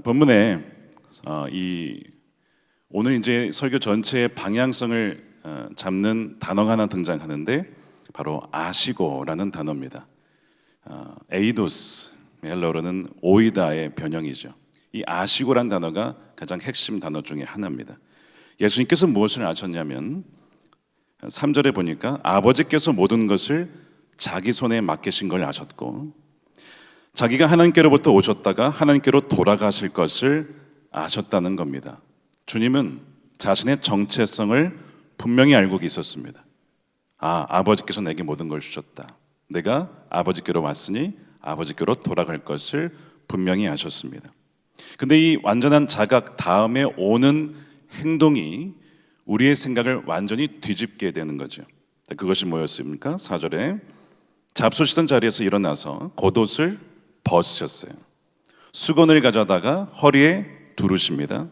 본문에 오늘 이제 설교 전체의 방향성을 잡는 단어가 하나 등장하는데 바로 아시고라는 단어입니다. 에이도스, 헬러어로는 오이다의 변형이죠. 이 아시고란 단어가 가장 핵심 단어 중에 하나입니다. 예수님께서 무엇을 아셨냐면 3절에 보니까 아버지께서 모든 것을 자기 손에 맡기신 걸 아셨고, 자기가 하나님께로부터 오셨다가 하나님께로 돌아가실 것을 아셨다는 겁니다. 주님은 자신의 정체성을 분명히 알고 계셨습니다. 아버지께서 내게 모든 걸 주셨다. 내가 아버지께로 왔으니 아버지께로 돌아갈 것을 분명히 아셨습니다. 근데 이 완전한 자각 다음에 오는 행동이 우리의 생각을 완전히 뒤집게 되는 거죠. 그것이 뭐였습니까? 4절에 잡수시던 자리에서 일어나서 겉옷을 벗으셨어요. 수건을 가져다가 허리에 두르십니다.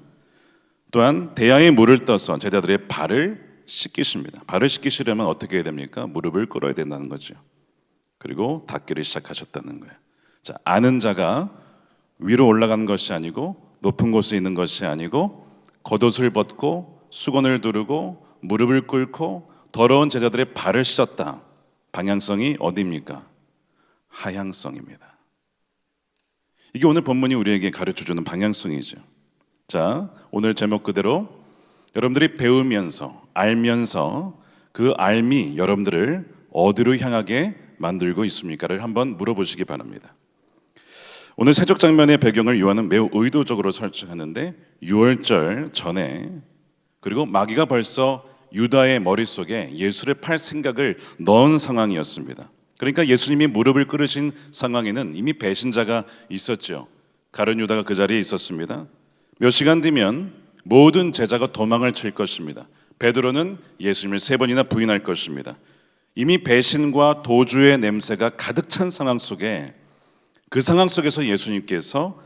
또한 대야에 물을 떠서 제자들의 발을 씻기십니다. 발을 씻기시려면 어떻게 해야 됩니까? 무릎을 꿇어야 된다는 거죠. 그리고 닦기를 시작하셨다는 거예요. 자, 아는 자가 위로 올라가는 것이 아니고 높은 곳에 있는 것이 아니고 겉옷을 벗고 수건을 두르고 무릎을 꿇고 더러운 제자들의 발을 씻었다. 방향성이 어디입니까? 하향성입니다. 이게 오늘 본문이 우리에게 가르쳐주는 방향성이죠. 자, 오늘 제목 그대로 여러분들이 배우면서 알면서 그 알미 여러분들을 어디로 향하게 만들고 있습니까를 한번 물어보시기 바랍니다. 오늘 세적 장면의 배경을 요한은 매우 의도적으로 설정하는데 6월절 전에, 그리고 마귀가 벌써 유다의 머릿속에 예수를 팔 생각을 넣은 상황이었습니다. 그러니까 예수님이 무릎을 꿇으신 상황에는 이미 배신자가 있었죠. 가룟 유다가 그 자리에 있었습니다. 몇 시간 뒤면 모든 제자가 도망을 칠 것입니다. 베드로는 예수님을 3번이나 부인할 것입니다. 이미 배신과 도주의 냄새가 가득 찬 상황 속에, 그 상황 속에서 예수님께서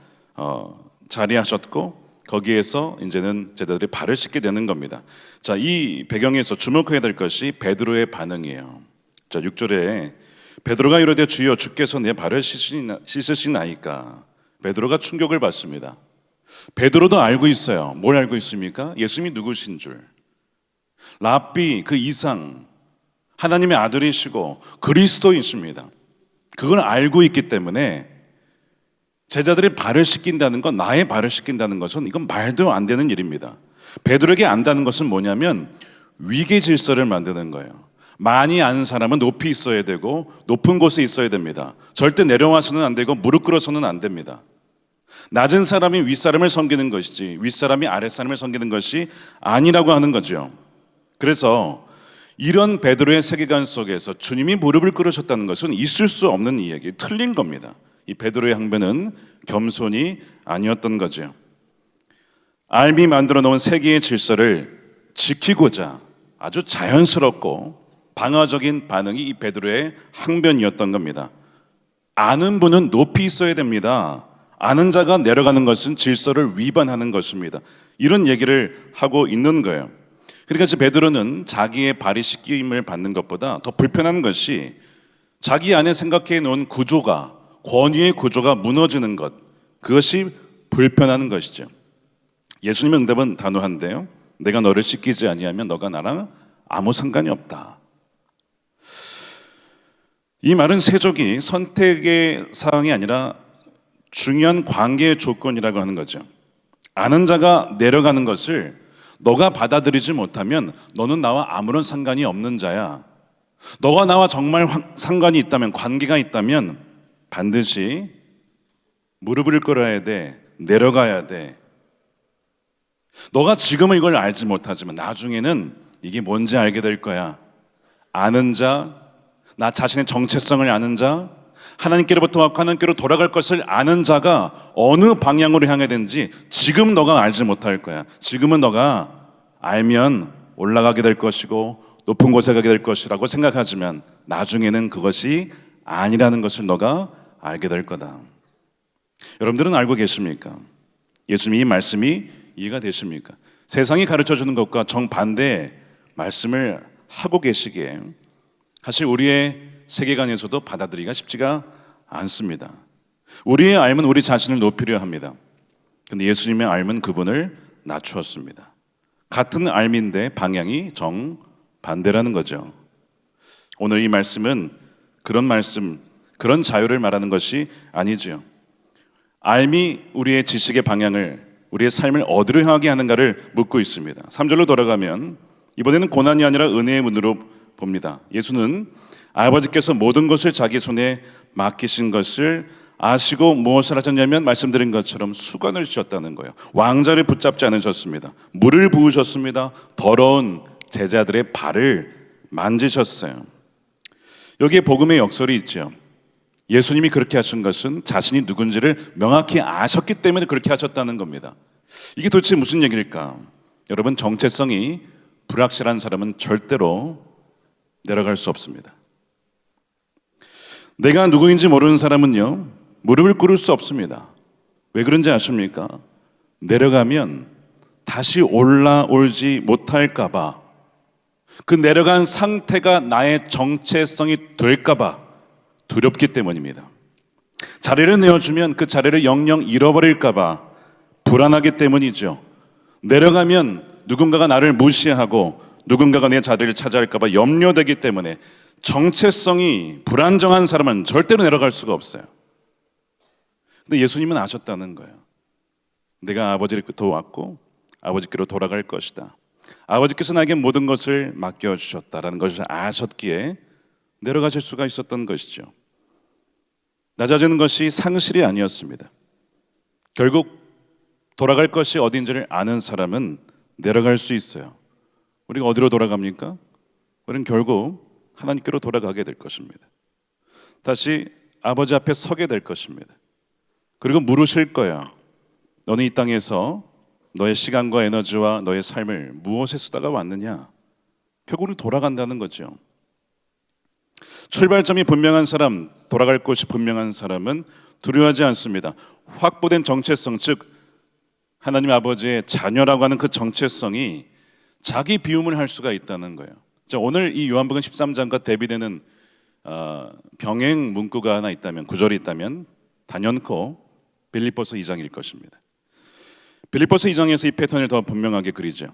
자리하셨고 거기에서 이제는 제자들이 발을 씻게 되는 겁니다. 자, 이 배경에서 주목해야 될 것이 베드로의 반응이에요. 자, 6절에 베드로가 이르되 주여 주께서 내 발을 씻으시나이까. 베드로가 충격을 받습니다. 베드로도 알고 있어요. 뭘 알고 있습니까? 예수님이 누구신 줄. 랍비, 그 이상 하나님의 아들이시고 그리스도이십니다. 그걸 알고 있기 때문에 제자들의 발을 씻긴다는 건, 나의 발을 씻긴다는 것은 이건 말도 안 되는 일입니다. 베드로에게 안다는 것은 뭐냐면 위계 질서를 만드는 거예요. 많이 아는 사람은 높이 있어야 되고 높은 곳에 있어야 됩니다. 절대 내려와서는 안 되고 무릎 꿇어서는 안 됩니다. 낮은 사람이 윗사람을 섬기는 것이지 윗사람이 아랫사람을 섬기는 것이 아니라고 하는 거죠. 그래서 이런 베드로의 세계관 속에서 주님이 무릎을 꿇으셨다는 것은 있을 수 없는 이야기, 틀린 겁니다. 이 베드로의 항변은 겸손이 아니었던 거죠. 알미 만들어 놓은 세계의 질서를 지키고자 아주 자연스럽고 방어적인 반응이 이 베드로의 항변이었던 겁니다. 아는 분은 높이 있어야 됩니다. 아는 자가 내려가는 것은 질서를 위반하는 것입니다. 이런 얘기를 하고 있는 거예요. 그러니까 베드로는 자기의 발이 씻김을 받는 것보다 더 불편한 것이 자기 안에 생각해 놓은 구조가, 권위의 구조가 무너지는 것, 그것이 불편한 것이죠. 예수님의 응답은 단호한데요. 내가 너를 씻기지 아니하면 너가 나랑 아무 상관이 없다. 이 말은 세족이 선택의 사항이 아니라 중요한 관계의 조건이라고 하는 거죠. 아는 자가 내려가는 것을 너가 받아들이지 못하면 너는 나와 아무런 상관이 없는 자야. 너가 나와 정말 상관이 있다면, 관계가 있다면 반드시 무릎을 꿇어야 돼. 내려가야 돼. 너가 지금은 이걸 알지 못하지만 나중에는 이게 뭔지 알게 될 거야. 아는 자, 나 자신의 정체성을 아는 자, 하나님께로부터 왔고 하나님께로 돌아갈 것을 아는 자가 어느 방향으로 향해야 되는지 지금 너가 알지 못할 거야. 지금은 너가 알면 올라가게 될 것이고 높은 곳에 가게 될 것이라고 생각하지만 나중에는 그것이 아니라는 것을 너가 알게 될 거다. 여러분들은 알고 계십니까? 예수님이 이 말씀이 이해가 되십니까? 세상이 가르쳐주는 것과 정반대의 말씀을 하고 계시기에 사실 우리의 세계관에서도 받아들이기가 쉽지가 않습니다. 우리의 알면 우리 자신을 높이려 합니다. 근데 예수님의 삶은 그분을 낮추었습니다. 같은 삶인데 방향이 정반대라는 거죠. 오늘 이 말씀은 그런 말씀, 그런 자유를 말하는 것이 아니죠. 삶이 우리의 지식의 방향을, 우리의 삶을 어디로 향하게 하는가를 묻고 있습니다. 3절로 돌아가면 이번에는 고난이 아니라 은혜의 문으로 봅니다. 예수는 아버지께서 모든 것을 자기 손에 맡기신 것을 아시고 무엇을 하셨냐면 말씀드린 것처럼 수건을 씌웠다는 거예요. 왕자를 붙잡지 않으셨습니다. 물을 부으셨습니다. 더러운 제자들의 발을 만지셨어요. 여기에 복음의 역설이 있죠. 예수님이 그렇게 하신 것은 자신이 누군지를 명확히 아셨기 때문에 그렇게 하셨다는 겁니다. 이게 도대체 무슨 얘기일까? 여러분, 정체성이 불확실한 사람은 절대로 내려갈 수 없습니다. 내가 누구인지 모르는 사람은요, 무릎을 꿇을 수 없습니다. 왜 그런지 아십니까? 내려가면 다시 올라오지 못할까봐, 그 내려간 상태가 나의 정체성이 될까봐 두렵기 때문입니다. 자리를 내어주면 그 자리를 영영 잃어버릴까봐 불안하기 때문이죠. 내려가면 누군가가 나를 무시하고 누군가가 내 자리를 차지할까봐 염려되기 때문에 정체성이 불안정한 사람은 절대로 내려갈 수가 없어요. 근데 예수님은 아셨다는 거예요. 내가 아버지께로 왔고 아버지께로 돌아갈 것이다. 아버지께서 나에게 모든 것을 맡겨주셨다라는 것을 아셨기에 내려가실 수가 있었던 것이죠. 낮아지는 것이 상실이 아니었습니다. 결국 돌아갈 것이 어딘지를 아는 사람은 내려갈 수 있어요. 우리가 어디로 돌아갑니까? 우리는 결국 하나님께로 돌아가게 될 것입니다. 다시 아버지 앞에 서게 될 것입니다. 그리고 물으실 거야. 너는 이 땅에서 너의 시간과 에너지와 너의 삶을 무엇에 쓰다가 왔느냐? 결국은 돌아간다는 거죠. 출발점이 분명한 사람, 돌아갈 곳이 분명한 사람은 두려워하지 않습니다. 확보된 정체성, 즉 하나님 아버지의 자녀라고 하는 그 정체성이 자기 비움을 할 수가 있다는 거예요. 자, 오늘 이 요한복음 13장과 대비되는 병행 문구가 하나 있다면, 구절이 있다면 단연코 빌립보서 2장일 것입니다. 빌립보서 2장에서 이 패턴을 더 분명하게 그리죠.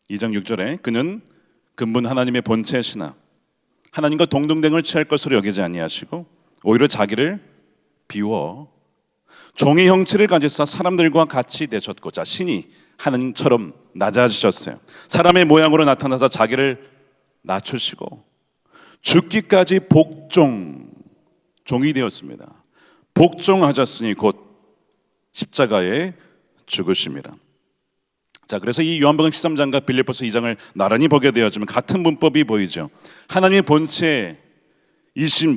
2장 6절에 그는 근본 하나님의 본체시나 하나님과 동등됨을 취할 것으로 여기지 아니하시고 오히려 자기를 비워 종의 형체를 가지사 사람들과 같이 되셨고, 자, 신이 하나님처럼 낮아지셨어요. 사람의 모양으로 나타나서 자기를 낮추시고 죽기까지 종이 되었습니다. 복종하셨으니 곧 십자가에 죽으심이라. 자, 그래서 이 요한복음 13장과 빌립보서 2장을 나란히 보게 되어지면 같은 문법이 보이죠. 하나님의 본체이신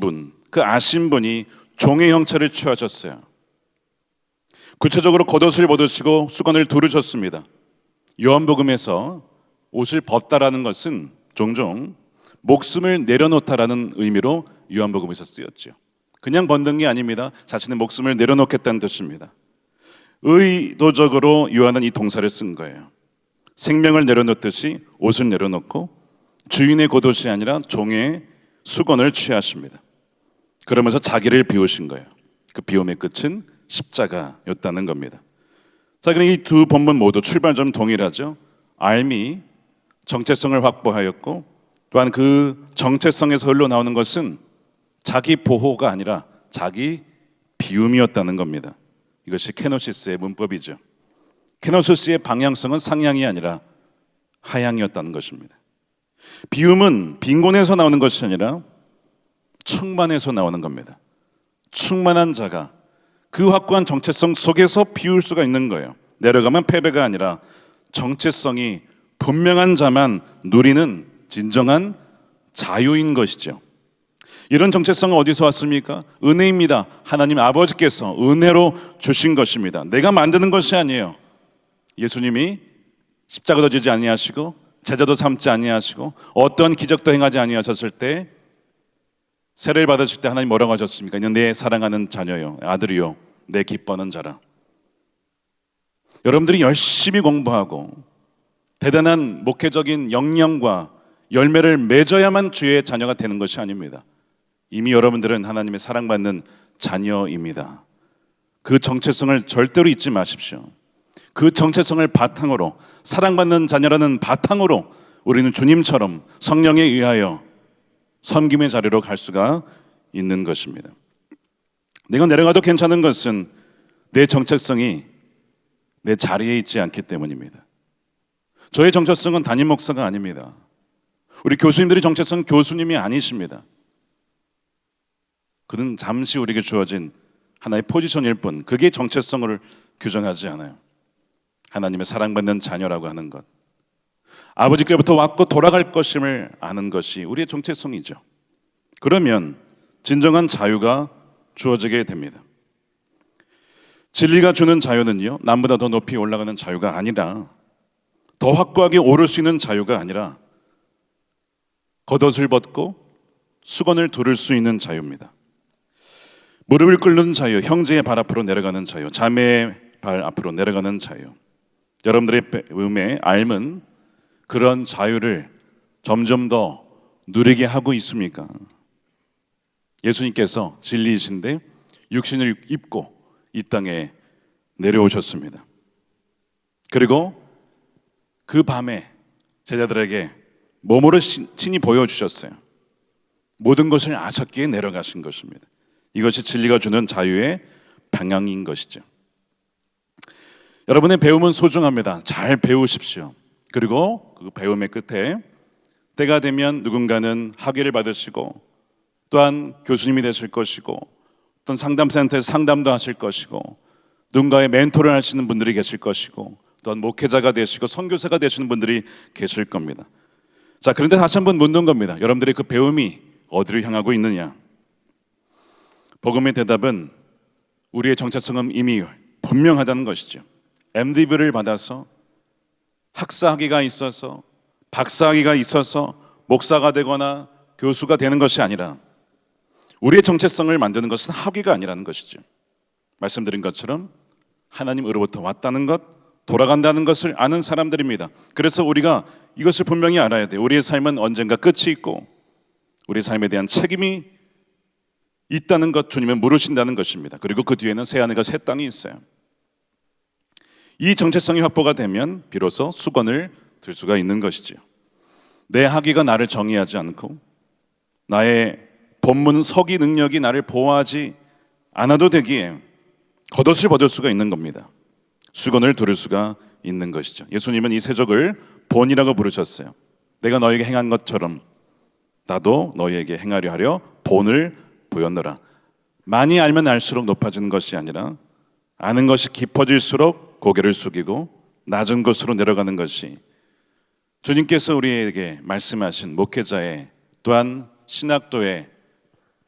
분, 그 아신 분이 종의 형체를 취하셨어요. 구체적으로 겉옷을 벗으시고 수건을 두르셨습니다. 요한복음에서 옷을 벗다라는 것은 종종 목숨을 내려놓다라는 의미로 요한복음에서 쓰였죠. 그냥 벗는 게 아닙니다. 자신의 목숨을 내려놓겠다는 뜻입니다. 의도적으로 요한은 이 동사를 쓴 거예요. 생명을 내려놓듯이 옷을 내려놓고 주인의 겉옷이 아니라 종의 수건을 취하십니다. 그러면서 자기를 비우신 거예요. 그 비움의 끝은 십자가였다는 겁니다. 자, 그럼 이 두 본문 모두 출발점 동일하죠. 삶이 정체성을 확보하였고 또한 그 정체성에서 흘러나오는 것은 자기 보호가 아니라 자기 비움이었다는 겁니다. 이것이 케노시스의 문법이죠. 케노시스의 방향성은 상향이 아니라 하향이었다는 것입니다. 비움은 빈곤에서 나오는 것이 아니라 충만에서 나오는 겁니다. 충만한 자가 그 확고한 정체성 속에서 비울 수가 있는 거예요. 내려가면 패배가 아니라 정체성이 분명한 자만 누리는 진정한 자유인 것이죠. 이런 정체성은 어디서 왔습니까? 은혜입니다. 하나님 아버지께서 은혜로 주신 것입니다. 내가 만드는 것이 아니에요. 예수님이 십자가도 지지 아니하시고 제자도 삼지 아니하시고 어떤 기적도 행하지 아니하셨을 때 세례를 받으실 때 하나님 뭐라고 하셨습니까? 이는 내 사랑하는 자녀요, 아들이요, 내 기뻐하는 자라. 여러분들이 열심히 공부하고 대단한 목회적인 역량과 열매를 맺어야만 주의 자녀가 되는 것이 아닙니다. 이미 여러분들은 하나님의 사랑받는 자녀입니다. 그 정체성을 절대로 잊지 마십시오. 그 정체성을 바탕으로, 사랑받는 자녀라는 바탕으로 우리는 주님처럼 성령에 의하여 섬김의 자리로 갈 수가 있는 것입니다. 내가 내려가도 괜찮은 것은 내 정체성이 내 자리에 있지 않기 때문입니다. 저의 정체성은 담임 목사가 아닙니다. 우리 교수님들의 정체성은 교수님이 아니십니다. 그는 잠시 우리에게 주어진 하나의 포지션일 뿐, 그게 정체성을 규정하지 않아요. 하나님의 사랑받는 자녀라고 하는 것, 아버지께로부터 왔고 돌아갈 것임을 아는 것이 우리의 정체성이죠. 그러면 진정한 자유가 주어지게 됩니다. 진리가 주는 자유는요, 남보다 더 높이 올라가는 자유가 아니라, 더 확고하게 오를 수 있는 자유가 아니라 겉옷을 벗고 수건을 두를 수 있는 자유입니다. 무릎을 꿇는 자유, 형제의 발 앞으로 내려가는 자유, 자매의 발 앞으로 내려가는 자유. 여러분들의 마음의 알면 그런 자유를 점점 더 누리게 하고 있습니까? 예수님께서 진리이신데 육신을 입고 이 땅에 내려오셨습니다. 그리고 그 밤에 제자들에게 몸으로 친히 보여주셨어요. 모든 것을 아셨기에 내려가신 것입니다. 이것이 진리가 주는 자유의 방향인 것이죠. 여러분의 배움은 소중합니다. 잘 배우십시오. 그리고 그 배움의 끝에 때가 되면 누군가는 학위를 받으시고, 또한 교수님이 되실 것이고, 어떤 상담센터에서 상담도 하실 것이고, 누군가의 멘토를 하시는 분들이 계실 것이고, 또한 목회자가 되시고 선교사가 되시는 분들이 계실 겁니다. 자, 그런데 다시 한번 묻는 겁니다. 여러분들의 그 배움이 어디를 향하고 있느냐? 복음의 대답은 우리의 정체성은 이미 분명하다는 것이죠. MDV를 받아서, 학사학위가 있어서, 박사학위가 있어서 목사가 되거나 교수가 되는 것이 아니라, 우리의 정체성을 만드는 것은 학위가 아니라는 것이죠. 말씀드린 것처럼 하나님으로부터 왔다는 것, 돌아간다는 것을 아는 사람들입니다. 그래서 우리가 이것을 분명히 알아야 돼요. 우리의 삶은 언젠가 끝이 있고 우리의 삶에 대한 책임이 있다는 것, 주님은 물으신다는 것입니다. 그리고 그 뒤에는 새하늘과 새 땅이 있어요. 이 정체성이 확보가 되면 비로소 수건을 들 수가 있는 것이죠. 내 학위가 나를 정의하지 않고 나의 본문 서기 능력이 나를 보호하지 않아도 되기에 겉옷을 벗을 수가 있는 겁니다. 수건을 두를 수가 있는 것이죠. 예수님은 이 세족을 본이라고 부르셨어요. 내가 너에게 행한 것처럼 나도 너희에게 행하려 하려 본을 보였노라. 많이 알면 알수록 높아지는 것이 아니라 아는 것이 깊어질수록 고개를 숙이고 낮은 곳으로 내려가는 것이 주님께서 우리에게 말씀하신 목회자의, 또한 신학도의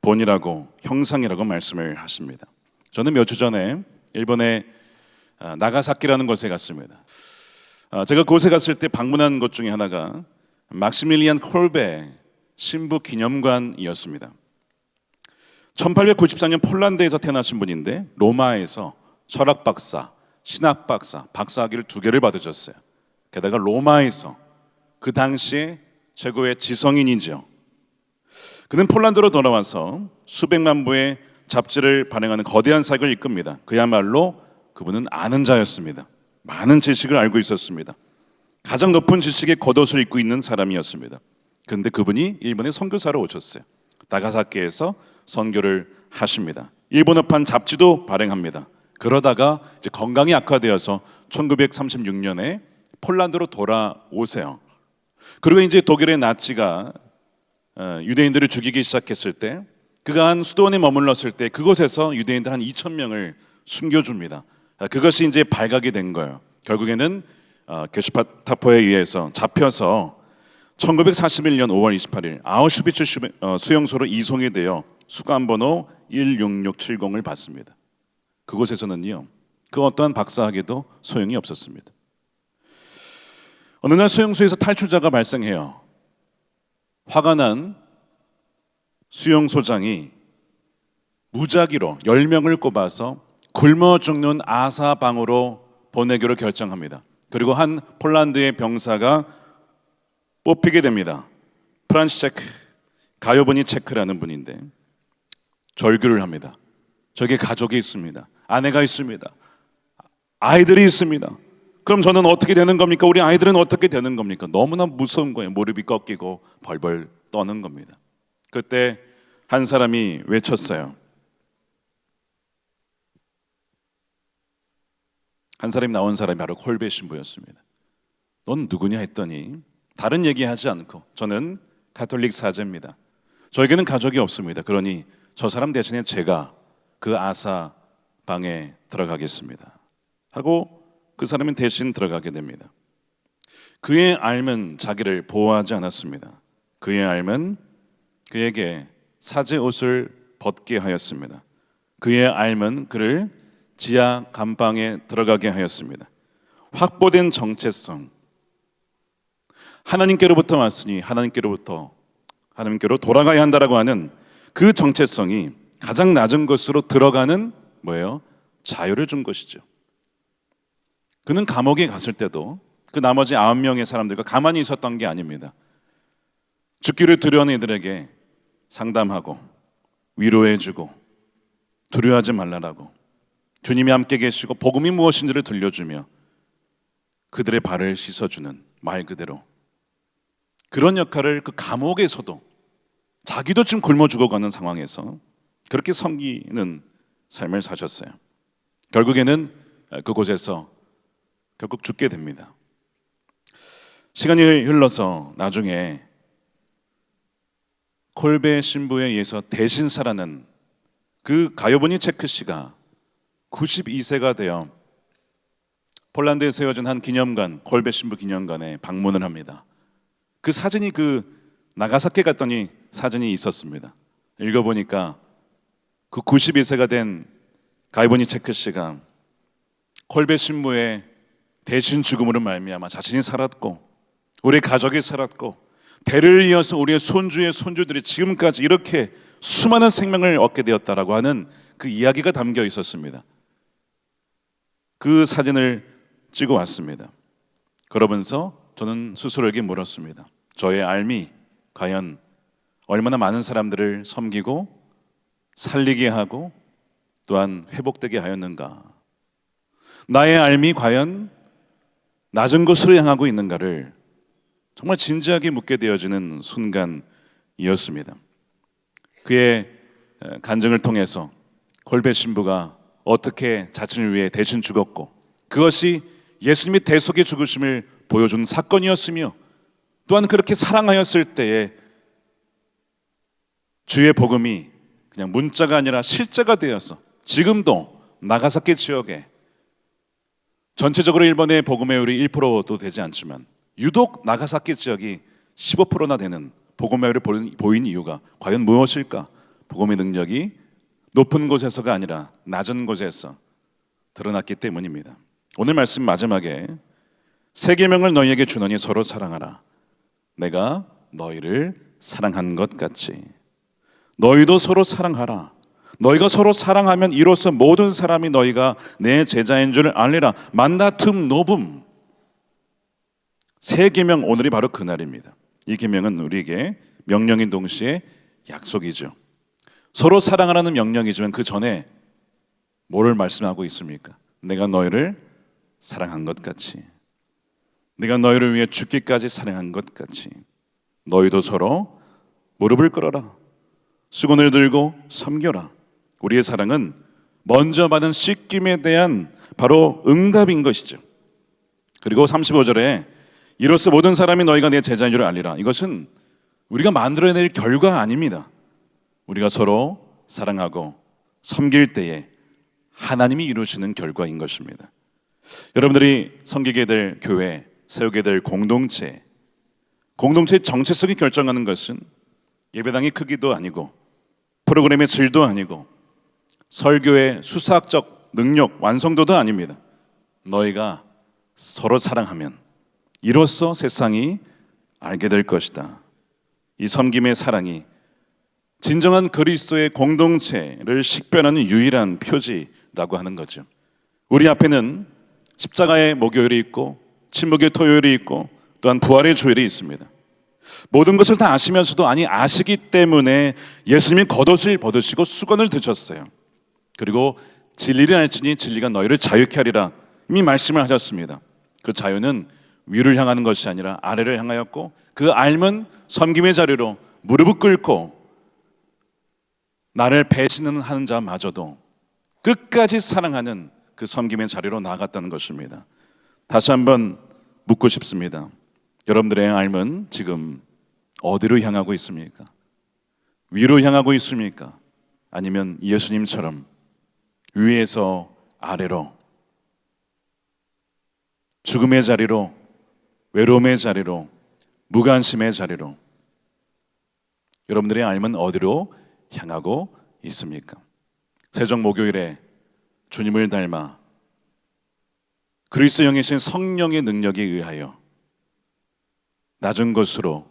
본이라고, 형상이라고 말씀을 하십니다. 저는 몇 주 전에 일본의 나가사키라는 곳에 갔습니다. 제가 그곳에 갔을 때 방문한 곳 중에 하나가 막시밀리안 콜베 신부 기념관이었습니다. 1894년 폴란드에서 태어나신 분인데 로마에서 철학 박사, 신학 박사, 박사학위를 2개를 받으셨어요. 게다가 로마에서 그 당시에 최고의 지성인이죠. 그는 폴란드로 돌아와서 수백만 부의 잡지를 발행하는 거대한 사역을 이끕니다. 그야말로 그분은 아는 자였습니다. 많은 지식을 알고 있었습니다. 가장 높은 지식의 겉옷을 입고 있는 사람이었습니다. 그런데 그분이 일본에 선교사로 오셨어요. 나가사키에서 선교를 하십니다. 일본어판 잡지도 발행합니다. 그러다가 이제 건강이 악화되어서 1936년에 폴란드로 돌아오세요. 그리고 이제 독일의 나치가 유대인들을 죽이기 시작했을 때, 그가 한 수도원에 머물렀을 때 그곳에서 유대인들 한 2,000명을 숨겨줍니다. 그것이 이제 발각이 된 거예요. 결국에는 게슈타포에 의해서 잡혀서 1941년 5월 28일 아우슈비츠 수용소로 이송이 되어 수감번호 16670을 받습니다. 그곳에서는요, 그 어떠한 박사학위도 소용이 없었습니다. 어느 날 수용소에서 탈출자가 발생해요. 화가 난 수용소장이 무작위로 10명을 꼽아서 굶어 죽는 아사방으로 보내기로 결정합니다. 그리고 한 폴란드의 병사가 뽑히게 됩니다. 프란시체크, 가요브니 체크라는 분인데 절규를 합니다. 저에게 가족이 있습니다. 아내가 있습니다. 아이들이 있습니다. 그럼 저는 어떻게 되는 겁니까? 우리 아이들은 어떻게 되는 겁니까? 너무나 무서운 거예요. 무릎이 꺾이고 벌벌 떠는 겁니다. 그때 한 사람이 외쳤어요. 한 사람이 나온 사람이 바로 콜베 신부였습니다. 넌 누구냐 했더니 다른 얘기하지 않고 저는 가톨릭 사제입니다. 저에게는 가족이 없습니다. 그러니 저 사람 대신에 제가 그 아사 방에 들어가겠습니다 하고 그 사람은 대신 들어가게 됩니다. 그의 앓은 자기를 보호하지 않았습니다. 그의 앓은 그에게 사제 옷을 벗게 하였습니다. 그의 앓은 그를 지하 감방에 들어가게 하였습니다. 확보된 정체성, 하나님께로부터 왔으니 하나님께로 돌아가야 한다라고 하는 그 정체성이 가장 낮은 곳으로 들어가는 뭐예요? 자유를 준 것이죠. 그는 감옥에 갔을 때도 그 나머지 9명의 사람들과 가만히 있었던 게 아닙니다. 죽기를 두려운 이들에게 상담하고 위로해주고 두려워하지 말라라고 주님이 함께 계시고 복음이 무엇인지를 들려주며 그들의 발을 씻어주는, 말 그대로 그런 역할을 그 감옥에서도 자기도 지금 굶어 죽어가는 상황에서 그렇게 섬기는 삶을 사셨어요. 결국에는 그곳에서 결국 죽게 됩니다. 시간이 흘러서 나중에 콜베 신부에 의해서 대신 살아난 그 가요보니 체크 씨가 92세가 되어 폴란드에 세워진 한 기념관, 콜베 신부 기념관에 방문을 합니다. 그 사진이 나가사키 갔더니 사진이 있었습니다. 읽어보니까 그 92세가 된 가요보니 체크 씨가 콜베 신부의 대신 죽음으로 말미암아 자신이 살았고 우리 가족이 살았고 대를 이어서 우리의 손주의 손주들이 지금까지 이렇게 수많은 생명을 얻게 되었다라고 하는 그 이야기가 담겨 있었습니다. 그 사진을 찍어 왔습니다. 그러면서 저는 스스로에게 물었습니다. 저의 삶이 과연 얼마나 많은 사람들을 섬기고 살리게 하고 또한 회복되게 하였는가? 나의 삶이 과연 낮은 곳으로 향하고 있는가를 정말 진지하게 묻게 되어지는 순간이었습니다. 그의 간증을 통해서 콜베 신부가 어떻게 자신을 위해 대신 죽었고 그것이 예수님이 대속의 죽으심을 보여준 사건이었으며 또한 그렇게 사랑하였을 때에 주의 복음이 그냥 문자가 아니라 실제가 되어서 지금도 나가사키 지역에 전체적으로 일본의 복음의 율이 1%도 되지 않지만 유독 나가사키 지역이 15%나 되는 복음의 율을 보인 이유가 과연 무엇일까? 복음의 능력이 높은 곳에서가 아니라 낮은 곳에서 드러났기 때문입니다. 오늘 말씀 마지막에 세 계명을 너희에게 주노니 서로 사랑하라. 내가 너희를 사랑한 것 같이 너희도 서로 사랑하라. 너희가 서로 사랑하면 이로써 모든 사람이 너희가 내 제자인 줄 알리라. 만다툼 노붐. 세 계명, 오늘이 바로 그날입니다. 이 계명은 우리에게 명령인 동시에 약속이죠. 서로 사랑하라는 명령이지만 그 전에 뭐를 말씀하고 있습니까? 내가 너희를 사랑한 것 같이, 내가 너희를 위해 죽기까지 사랑한 것 같이 너희도 서로 무릎을 꿇어라. 수건을 들고 섬겨라. 우리의 사랑은 먼저 받은 씻김에 대한 바로 응답인 것이죠. 그리고 35절에 이로써 모든 사람이 너희가 내 제자인 줄 알리라. 이것은 우리가 만들어낼 결과 아닙니다. 우리가 서로 사랑하고 섬길 때에 하나님이 이루시는 결과인 것입니다. 여러분들이 섬기게 될 교회, 세우게 될 공동체의 정체성이 결정하는 것은 예배당의 크기도 아니고 프로그램의 질도 아니고 설교의 수사학적 능력, 완성도도 아닙니다. 너희가 서로 사랑하면 이로써 세상이 알게 될 것이다. 이 섬김의 사랑이 진정한 그리스도의 공동체를 식별하는 유일한 표지라고 하는 거죠. 우리 앞에는 십자가의 목요일이 있고 침묵의 토요일이 있고 또한 부활의 주일이 있습니다. 모든 것을 다 아시면서도 아시기 때문에 예수님이 겉옷을 벗으시고 수건을 드셨어요. 그리고 진리를 알지니 진리가 너희를 자유케 하리라 이미 말씀을 하셨습니다. 그 자유는 위를 향하는 것이 아니라 아래를 향하였고, 그 알면 섬김의 자리로 무릎을 꿇고 나를 배신하는 자마저도 끝까지 사랑하는 그 섬김의 자리로 나아갔다는 것입니다. 다시 한번 묻고 싶습니다. 여러분들의 삶은 지금 어디로 향하고 있습니까? 위로 향하고 있습니까? 아니면 예수님처럼 위에서 아래로, 죽음의 자리로, 외로움의 자리로, 무관심의 자리로, 여러분들의 삶은 어디로 향하고 있습니까? 세종목요일에 주님을 닮아 그리스도 영이신 성령의 능력에 의하여 낮은 것으로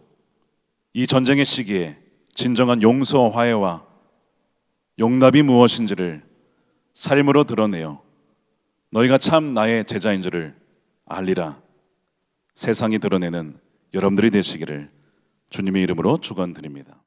이 전쟁의 시기에 진정한 용서와 화해와 용납이 무엇인지를 삶으로 드러내어 너희가 참 나의 제자인 줄을 알리라, 세상이 드러내는 여러분들이 되시기를 주님의 이름으로 축원드립니다.